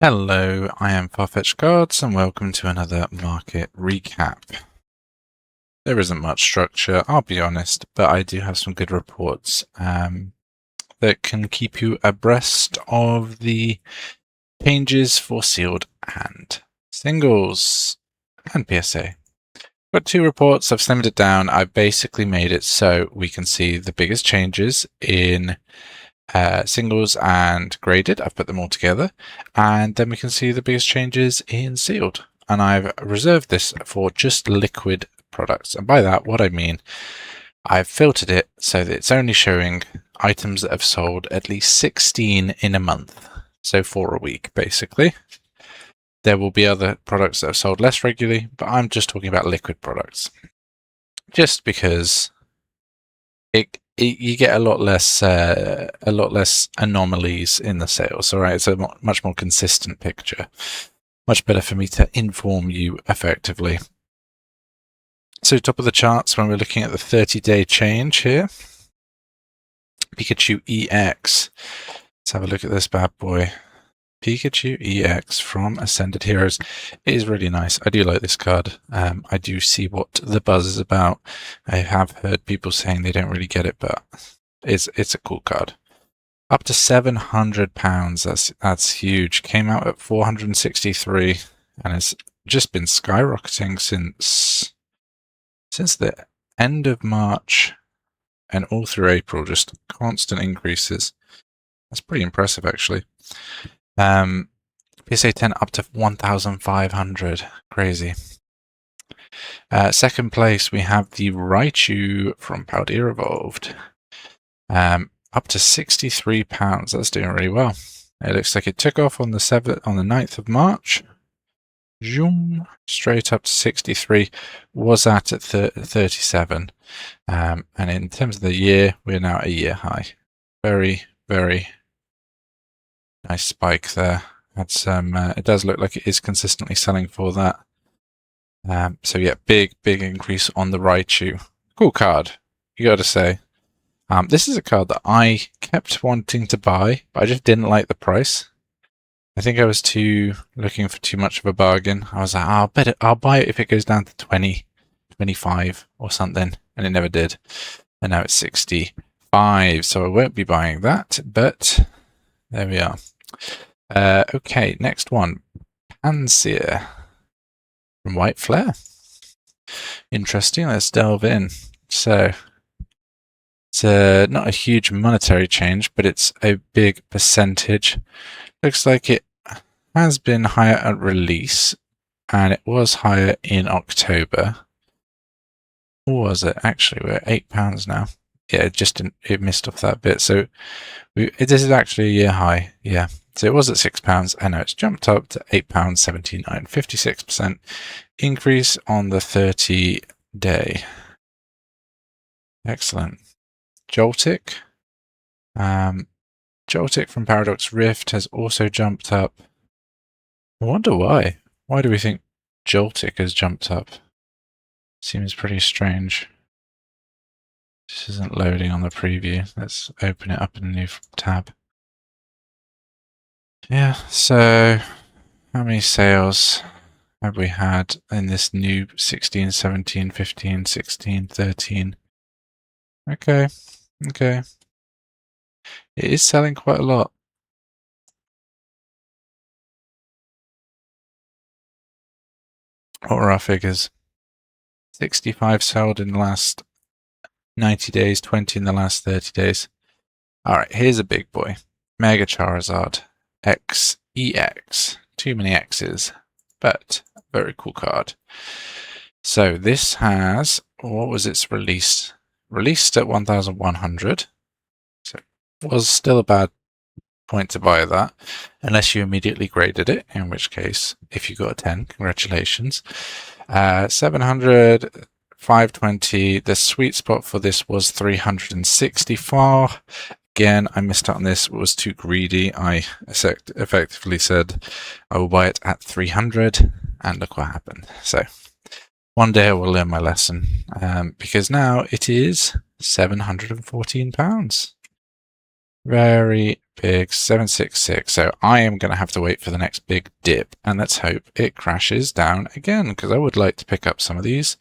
Hello, I am Farfetched Cards and welcome to another market recap. There isn't much structure, I'll be honest, but I do have some good reports that can keep you abreast of the changes for sealed and singles and PSA. Got two reports, I've slimmed it down. I've basically made it so we can see the biggest changes in singles and graded. I've put them all together, and then we can see the biggest changes in sealed. And I've reserved this for just liquid products. And by that, what I mean, I've filtered it so that it's only showing items that have sold at least 16 in a month. So 4 a week, basically. There will be other products that have sold less regularly, but I'm just talking about liquid products. Just because you get a lot less anomalies in the sales. All right, it's a much more consistent picture. Much better for me to inform you effectively. So top of the charts, when we're looking at the 30-day change here, Pikachu EX. Let's have a look at this bad boy. Pikachu EX from Ascended Heroes. It is really nice. I do like this card. I do see what the buzz is about. I have heard people saying they don't really get it, but it's a cool card. Up to £700. That's huge. Came out at 463, and it's just been skyrocketing since the end of March and all through April. Just constant increases. That's pretty impressive, actually. PSA 10 up to 1,500. Crazy. Second place, we have the Raichu from Paldea Evolved. Up to £63. That's doing really well. It looks like it took off on the 9th of March. Zoom, straight up to 63. Was at 37. And in terms of the year, we're now at a year high. Very, very nice spike there. That's it does look like it is consistently selling for that. So yeah, big increase on the Raichu. Cool card, you got to say. This is a card that I kept wanting to buy, but I just didn't like the price. I think I was looking for too much of a bargain. I was like, I'll buy it if it goes down to 20, 25 or something, and it never did. And now it's 65, so I won't be buying that, but there we are. Okay, next one. Pansear from White Flare. Interesting, let's delve in. So, it's not a huge monetary change, but it's a big percentage. Looks like it has been higher at release, and it was higher in October. Or was it? Actually, we're at £8 now. Yeah, it missed off that bit. So, this is actually a year high, yeah. So it was at £6, and now it's jumped up to £8.79, 56% increase on the 30-day. Excellent. Joltik. Joltik from Paradox Rift has also jumped up. I wonder why. Why do we think Joltik has jumped up? Seems pretty strange. This isn't loading on the preview. Let's open it up in a new tab. Yeah, so how many sales have we had in this new 16, 17, 15, 16, 13? Okay. It is selling quite a lot. What were our figures? 65 sold in the last 90 days, 20 in the last 30 days. Alright, here's a big boy. Mega Charizard XEX. Too many X's, but very cool card. So this has, what was its release? Released at 1,100. So it was still a bad point to buy that, unless you immediately graded it, in which case, if you got a 10, congratulations. 700, 520. The sweet spot for this was 364. Again, I missed out on this. It was too greedy. I effectively said I will buy it at 300, and look what happened. So one day I will learn my lesson, because now it is £714. Very big, 766. So I am going to have to wait for the next big dip, and let's hope it crashes down again, because I would like to pick up some of these.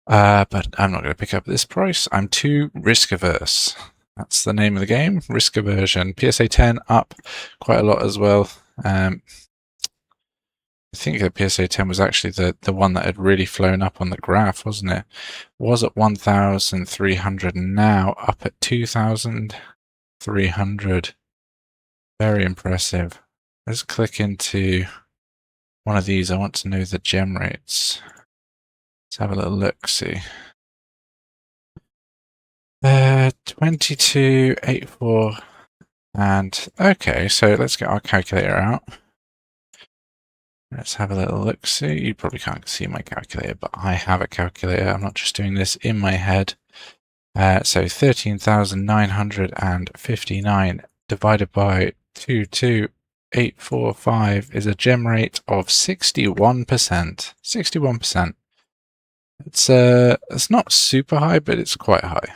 But I'm not going to pick up this price. I'm too risk averse. That's the name of the game, risk aversion. PSA 10 up quite a lot as well. I think the PSA 10 was actually the one that had really flown up on the graph, wasn't it? Was at 1,300 and now up at 2,300. Very impressive. Let's click into one of these. I want to know the gem rates. Let's have a little look, see. 2284. And okay, so let's get our calculator out. Let's have a little look. See, you probably can't see my calculator, but I have a calculator. I'm not just doing this in my head. So 13,959 divided by 22,845 is a gem rate of 61%. 61%. It's not super high, but it's quite high.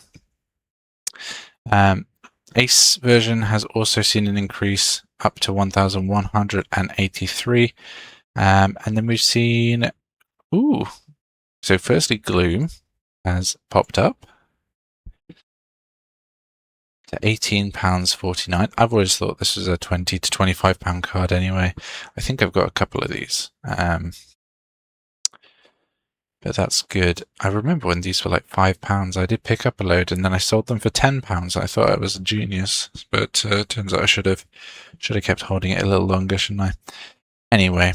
Ace version has also seen an increase up to 1,183. And then we've seen, so firstly Gloom has popped up to £18.49. I've always thought this was a £20 to £25 card anyway. I think I've got a couple of these. But that's good. I remember when these were like £5. I did pick up a load and then I sold them for £10. I thought I was a genius, but turns out I should have kept holding it a little longer, shouldn't I? Anyway,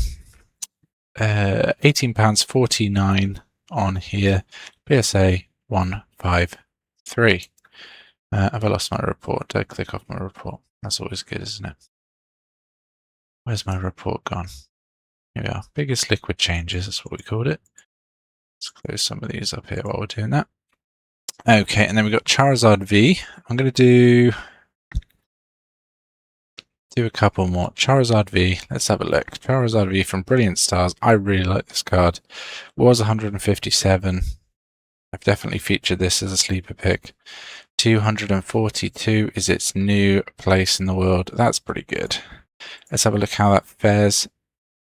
£18.49 on here. PSA 153. Have I lost my report? Did I click off my report? That's always good, isn't it? Where's my report gone? Here we are. Biggest liquid changes, that's what we called it. Let's close some of these up here while we're doing that. Okay, and then we've got Charizard V. I'm going to do a couple more. Charizard V, let's have a look. Charizard V from Brilliant Stars. I really like this card. Was 157. I've definitely featured this as a sleeper pick. 242 is its new place in the world. That's pretty good. Let's have a look how that fares.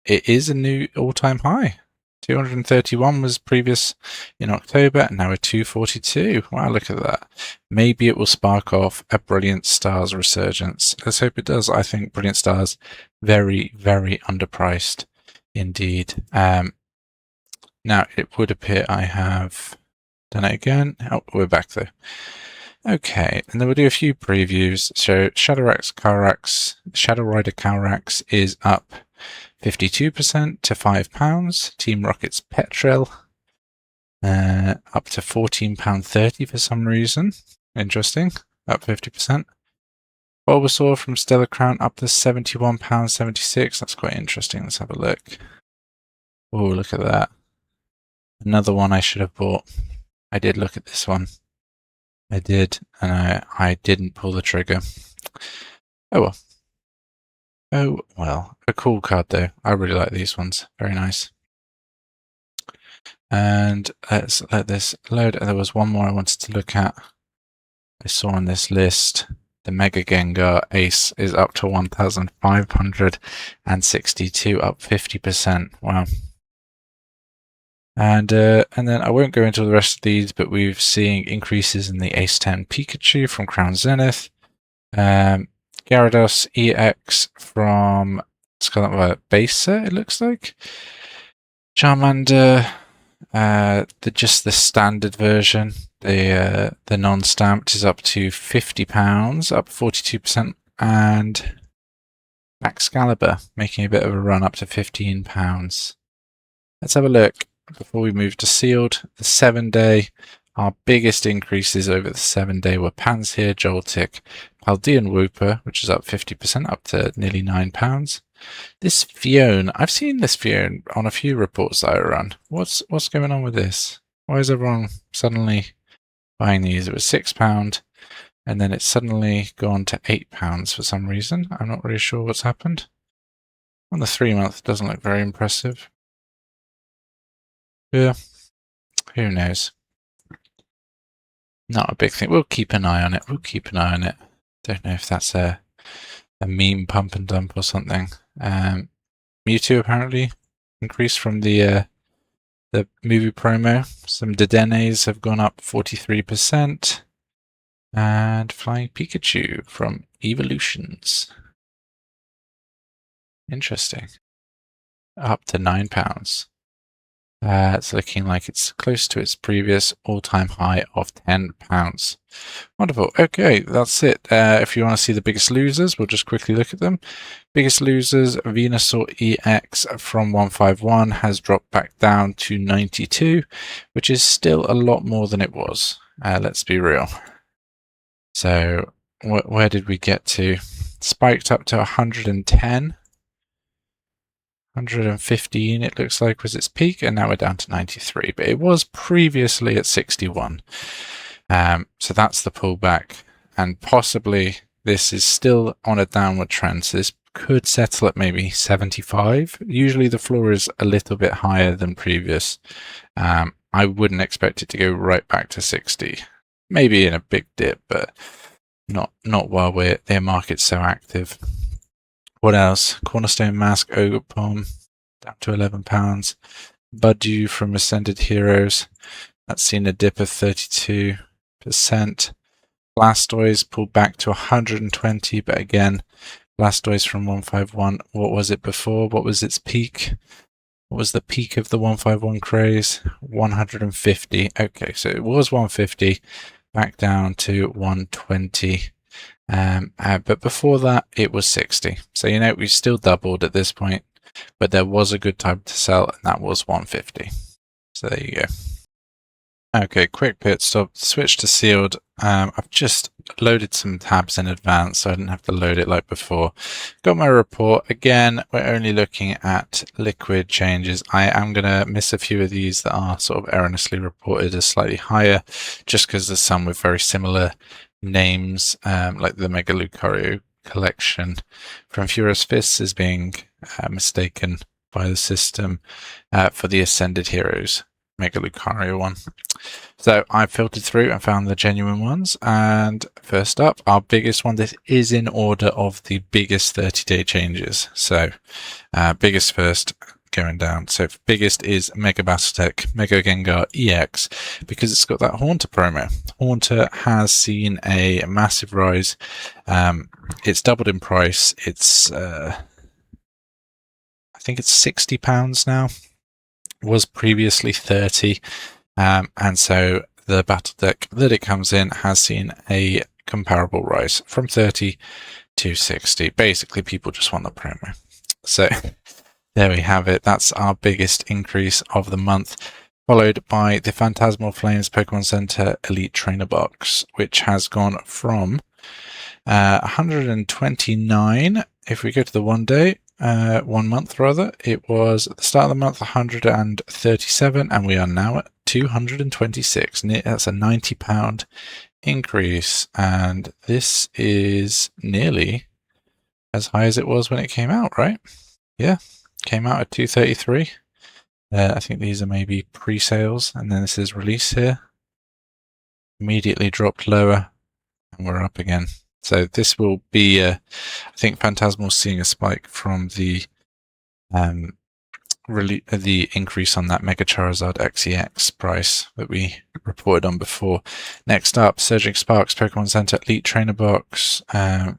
It is a new all-time high. 231 was previous in October, and now we're 242. Wow, look at that. Maybe it will spark off a Brilliant Stars resurgence. Let's hope it does. I think Brilliant Stars, very, very underpriced indeed. Now, it would appear I have done it again. Oh, we're back though. Okay, and then we'll do a few previews. So Shadow Rider Calyrex is up 52% to £5. Team Rocket's Petrel up to £14.30 for some reason. Interesting, up 50%. Bulbasaur from Stellar Crown up to £71.76. That's quite interesting. Let's have a look. Oh, look at that. Another one I should have bought. I did look at this one. I did, and I didn't pull the trigger. Oh well. Oh well. A cool card though. I really like these ones. Very nice. And let's let this load. There was one more I wanted to look at. I saw on this list. The Mega Gengar Ace is up to 1,562, up 50%. Wow. And then I won't go into the rest of these, but we've seen increases in the Ace 10 Pikachu from Crown Zenith, Gyarados EX from base set, it looks like. Charmander, just the standard version, the non-stamped is up to £50, up 42%, and Excalibur making a bit of a run up to £15. Let's have a look. Before we move to sealed, the 7-day, our biggest increases over the 7-day were Pansear, Joltik, Paldean Wooper, which is up 50%, up to nearly £9. This Fione, I've seen this Fione on a few reports that I run. What's going on with this? Why is everyone suddenly buying these? It was £6, and then it's suddenly gone to £8 for some reason. I'm not really sure what's happened. On the 3-month, it doesn't look very impressive. Yeah, who knows? Not a big thing. We'll keep an eye on it. Don't know if that's a meme pump and dump or something. Mewtwo apparently increased from the movie promo. Some Dedenes have gone up 43%. And Flying Pikachu from Evolutions. Interesting. Up to £9. It's looking like it's close to its previous all-time high of £10. Wonderful. Okay, that's it. If you want to see the biggest losers, we'll just quickly look at them. Biggest losers, Venusaur EX from 151 has dropped back down to 92, which is still a lot more than it was. Let's be real. So where did we get to? Spiked up to 110. 115 it looks like was its peak, and now we're down to 93, but it was previously at 61. So that's the pullback, and possibly this is still on a downward trend, so this could settle at maybe 75. Usually the floor is a little bit higher than previous. I wouldn't expect it to go right back to 60. Maybe in a big dip, but not while their market's so active. What else? Cornerstone Mask, Ogre Palm, down to £11. Budew from Ascended Heroes, that's seen a dip of 32%. Blastoise pulled back to 120, but again, Blastoise from 151. What was it before? What was its peak? What was the peak of the 151 craze? 150. Okay, so it was 150, back down to 120. But before that, it was 60. So, you know, we still doubled at this point, but there was a good time to sell, and that was 150. So there you go. Okay, quick pit stop, switch to sealed. I've just loaded some tabs in advance, so I didn't have to load it like before. Got my report. Again, we're only looking at liquid changes. I am going to miss a few of these that are sort of erroneously reported as slightly higher, just because there's some with very similar names, like the Mega Lucario collection from Furious Fists is being mistaken by the system for the Ascended Heroes Mega Lucario one. So I filtered through and found the genuine ones, and first up, our biggest one. This is in order of the biggest 30-day changes. So biggest first, going down. So biggest is Mega Battletech Mega Gengar EX, because it's got that Haunter promo. Haunter has seen a massive rise. It's doubled in price. It's I think it's £60 now. Was previously 30, and so the battle deck that it comes in has seen a comparable rise from 30 to 60. Basically, people just want the promo. So there we have it. That's our biggest increase of the month, followed by the Phantasmal Flames Pokemon Center Elite Trainer Box, which has gone from 129. If we go to the 1 day, 1 month rather, it was at the start of the month 137, and we are now at 226. That's a £90 increase, and this is nearly as high as it was when it came out, right? Yeah, came out at 233. I think these are maybe pre-sales, and then this is release here. Immediately dropped lower, and we're up again. So this will be, I think Phantasmal's seeing a spike from the increase on that Mega Charizard XEX price that we reported on before. Next up, Surging Sparks Pokemon Center Elite Trainer Box. Let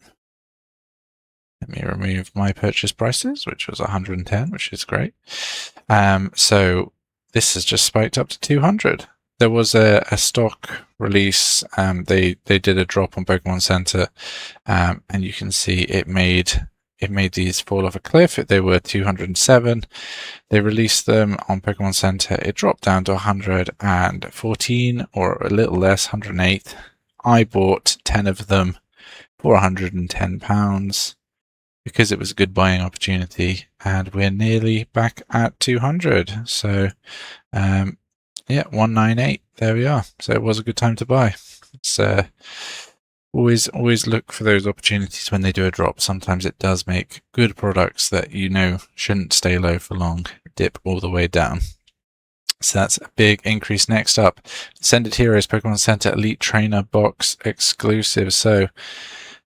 me remove my purchase prices, which was 110, which is great. So this has just spiked up to 200. There was a stock release. They did a drop on Pokemon Center, and you can see it made these fall off a cliff. They were 207. They released them on Pokemon Center. It dropped down to 114, or a little less, 108. I bought 10 of them for £110 because it was a good buying opportunity, and we're nearly back at 200. So yeah, 198. There we are. So it was a good time to buy. It's always look for those opportunities when they do a drop. Sometimes it does make good products that you know shouldn't stay low for long dip all the way down. So that's a big increase. Next up, Ascended Heroes Pokemon Center Elite Trainer Box exclusive. So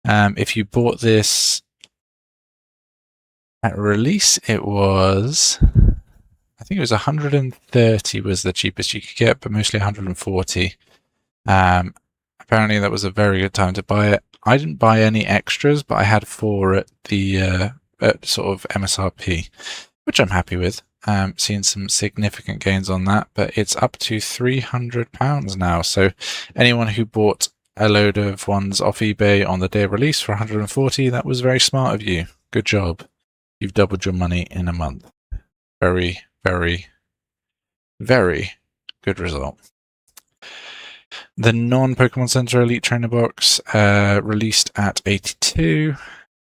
if you bought this At release, it was, I think it was 130 was the cheapest you could get, but mostly 140. Apparently that was a very good time to buy it. I didn't buy any extras, but I had 4 at the at sort of MSRP, which I'm happy with. Seeing some significant gains on that, but it's up to £300 now. So anyone who bought a load of ones off eBay on the day of release for 140, that was very smart of you. Good job. You've doubled your money in a month. Very, very, very good result. The non-Pokemon Center Elite Trainer box released at 82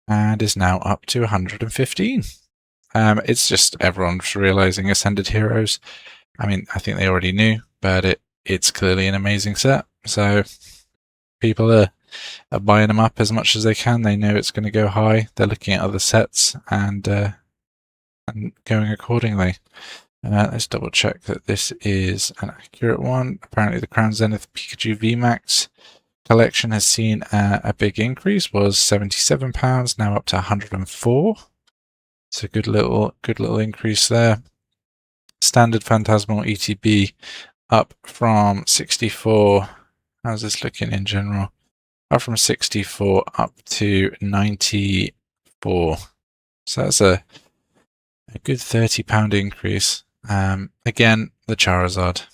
and is now up to 115. It's just everyone's realizing Ascended Heroes. I mean, I think they already knew, but it's clearly an amazing set. So people are buying them up as much as they can. They know it's going to go high. They're looking at other sets and going accordingly. Let's double check that this is an accurate one. Apparently the Crown Zenith Pikachu VMAX collection has seen a big increase, was £77, now up to 104. It's a good little increase there. Standard Phantasmal ETB up from 64. How's this looking in general? Up from 64 up to 94. So that's a good £30 increase. Again, the Charizard.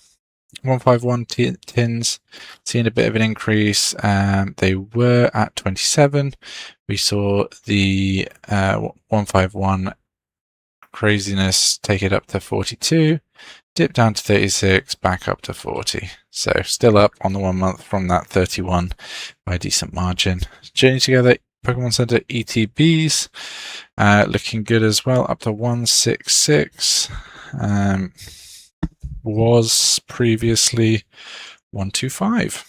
151 tins, seeing a bit of an increase. They were at 27. We saw the 151 craziness take it up to 42, dip down to 36, back up to 40. So still up on the 1 month from that 31 by a decent margin. Journey Together Pokemon Center ETBs looking good as well, up to 166. Was previously 125.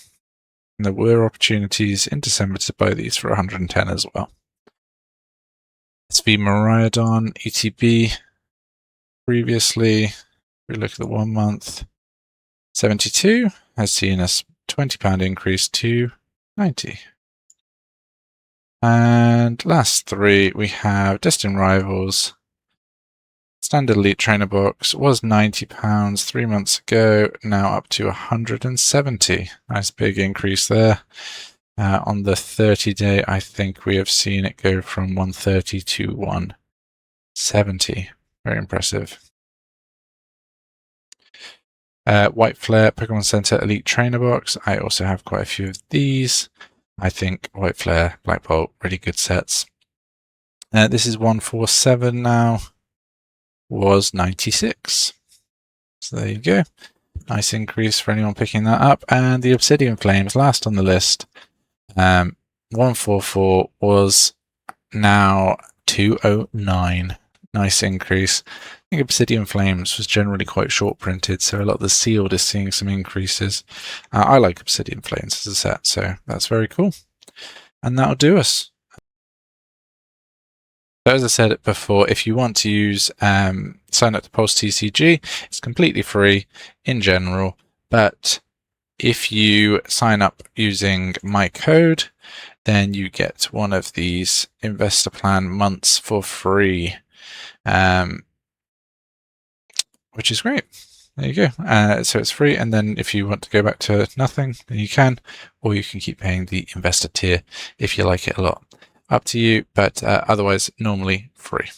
And there were opportunities in December to buy these for 110 as well. SV Miraidon ETB previously, if we look at the 1 month, 72 has seen a £20 increase to 90. And last 3, we have Destined Rivals. Standard Elite Trainer box was £90 3 months ago, now up to 170. Nice big increase there. On the 30-day, I think we have seen it go from 130 to 170. Very impressive. White Flare Pokemon Center Elite Trainer box. I also have quite a few of these. I think White Flare, Black Bolt, really good sets. This is 147 now. Was 96. So there you go. Nice increase for anyone picking that up. And the Obsidian Flames, last on the list. 144 was now 209. Nice increase. I think Obsidian Flames was generally quite short printed, so a lot of the sealed is seeing some increases. I like Obsidian Flames as a set, so that's very cool. And that'll do us. So as I said before, if you want to use sign up to PokemonTCG, it's completely free in general, but if you sign up using my code, then you get one of these investor plan months for free, which is great. There you go. So it's free, and then if you want to go back to nothing, then you can, or you can keep paying the investor tier if you like it a lot. Up to you, but otherwise normally free.